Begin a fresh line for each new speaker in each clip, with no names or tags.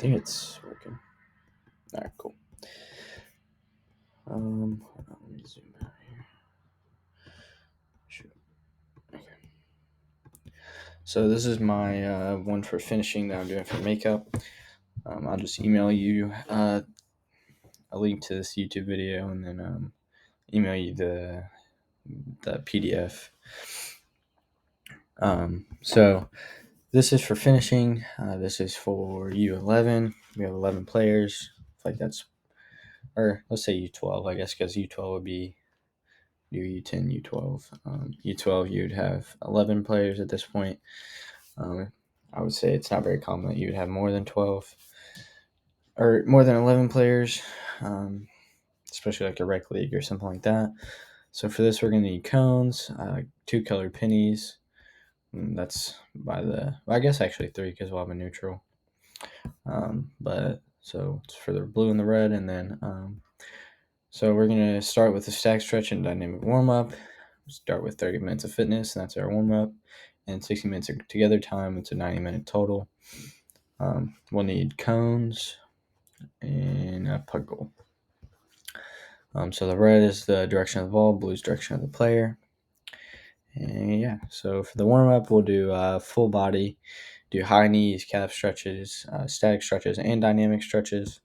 think it's working. All right, cool. Hold on, let me zoom out here. Shoot. Okay. So this is my one for finishing that I'm doing for makeup. I'll just email you a link to this YouTube video and then email you the PDF. So this is for finishing. This is for U11. We have 11 players. Like that's, or let's say U12, I guess, because U12 would be U10, U12. U12, you'd have 11 players at this point. I would say it's not very common that you would have more than 12 or more than 11 players, especially like a rec league or something like that. So for this, we're going to need cones, 2 colored pennies. That's I guess actually 3 because we'll have a neutral. But so it's for the blue and the red, and then so we're going to start with the stack stretch and dynamic warm up. Start with 30 minutes of fitness, and that's our warm up, and 60 minutes of together time. It's a 90-minute total. We'll need cones and a puck goal. So the red is the direction of the ball, blue is direction of the player. And yeah, so for the warm up, we'll do full body, do high knees, calf stretches, static stretches, and dynamic stretches.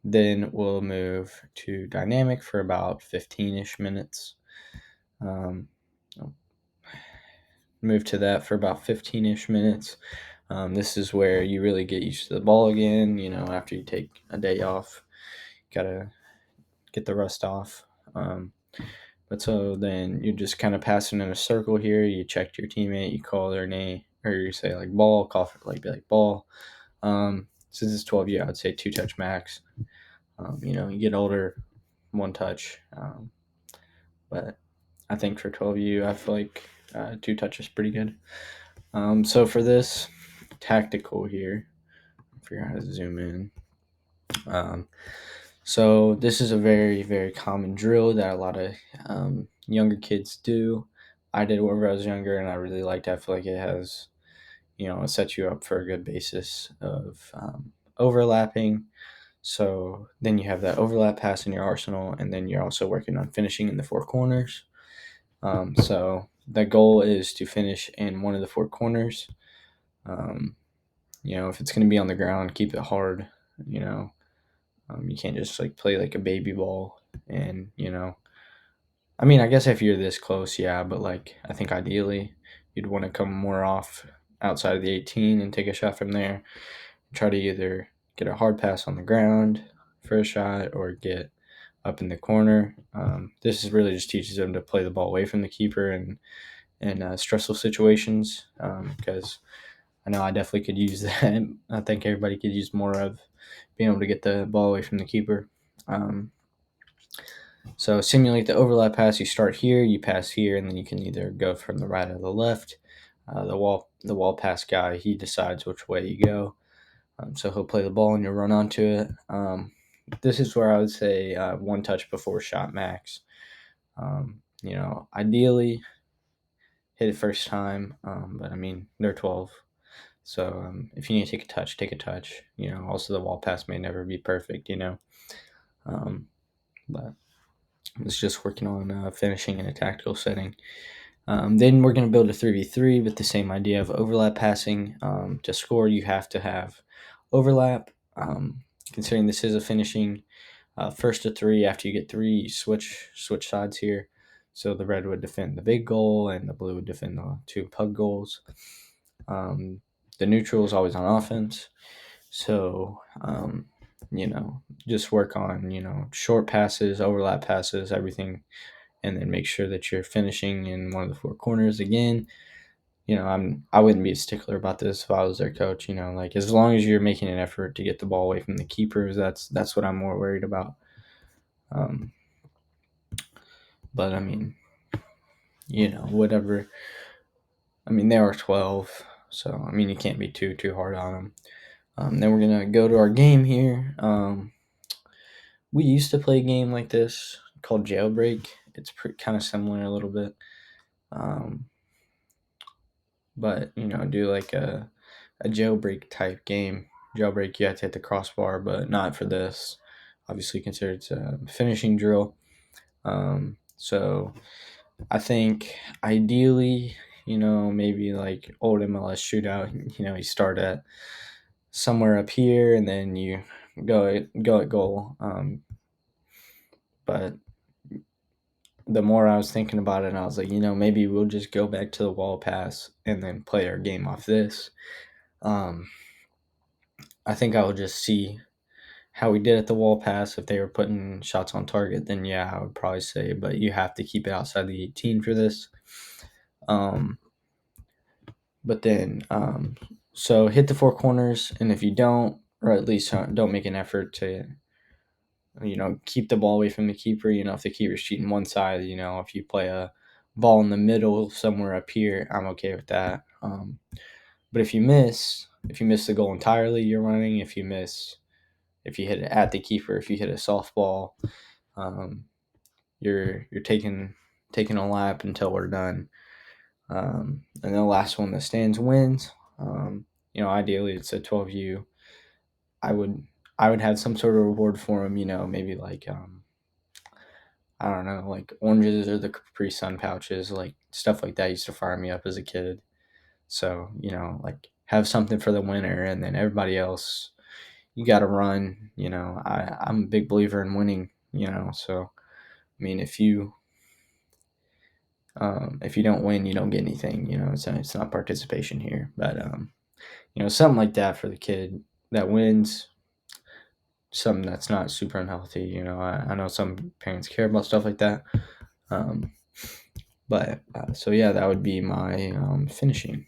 Then we'll move to dynamic for about 15-ish minutes. Move to that for about 15-ish minutes. This is where you really get used to the ball again, after you take a day off. Got to get the rust off. But so then you're just kind of passing in a circle here. You check your teammate, you call their name, or you say like ball, call for be like ball. Since it's 12U, I would say 2 touch max. You get older, 1 touch. But I think for 12U, I feel like 2 touch is pretty good. So for this tactical here, I figure out how to zoom in. So this is a very, very common drill that a lot of younger kids do. I did whenever I was younger, and I really liked it. I feel like it has, it sets you up for a good basis of overlapping. So then you have that overlap pass in your arsenal, and then you're also working on finishing in the 4 corners. So the goal is to finish in one of the 4 corners. If it's going to be on the ground, keep it hard. You can't just like play like a baby ball, and I guess if you're this close, yeah, but like I think ideally you'd want to come more off outside of the 18 and take a shot from there. Try to either get a hard pass on the ground for a shot or get up in the corner. This is really just teaches them to play the ball away from the keeper and stressful situations, because I know I definitely could use that. I think everybody could use more of being able to get the ball away from the keeper. So simulate the overlap pass. You start here, you pass here, and then you can either go from the right or the left. The wall pass guy, he decides which way you go. So he'll play the ball and you'll run onto it. This is where I would say 1 touch before shot max. Ideally hit it first time, but they're 12. So if you need to take a touch, take a touch. Also the wall pass may never be perfect, but it's just working on finishing in a tactical setting. Then we're going to build a 3v3 with the same idea of overlap passing. To score, you have to have overlap. Considering this is a finishing, first to 3, after you get 3, you switch sides here. So the red would defend the big goal and the blue would defend the 2 pug goals. The neutral is always on offense. So, just work on, short passes, overlap passes, everything, and then make sure that you're finishing in one of the 4 corners again. I wouldn't be a stickler about this if I was their coach. Like as long as you're making an effort to get the ball away from the keepers, that's what I'm more worried about. But whatever. They are 12, so you can't be too hard on them. Then we're gonna go to our game here. We used to play a game like this called Jailbreak. It's kind of similar a little bit. But do like a a jailbreak type game. Jailbreak, you have to hit the crossbar, but not for this. Obviously, considered a finishing drill. So I think ideally, maybe like old MLS shootout. You start at somewhere up here and then you go at goal. But the more I was thinking about it, I was like, maybe we'll just go back to the wall pass and then play our game off this. I think I would just see how we did at the wall pass. If they were putting shots on target, then yeah, I would probably say, but you have to keep it outside the 18 for this. But then, so hit the four corners, and if you don't, or at least don't make an effort to, keep the ball away from the keeper. If the keeper's cheating one side, if you play a ball in the middle somewhere up here, I'm okay with that. But if you miss the goal entirely, you're running. If you hit it at the keeper, if you hit a softball, you're taking a lap until we're done. And the last one that stands wins. Ideally it's a 12U. I would have some sort of reward for him. Maybe like I don't know, like oranges or the Capri Sun pouches, like stuff like that used to fire me up as a kid. So like have something for the winner, and then everybody else, you got to run. I'm a big believer in winning. So I mean, if you don't win, you don't get anything. It's not participation here, but something like that for the kid that wins. Something that's not super unhealthy. I know some parents care about stuff like that. Um, but so yeah, that would be my finishing.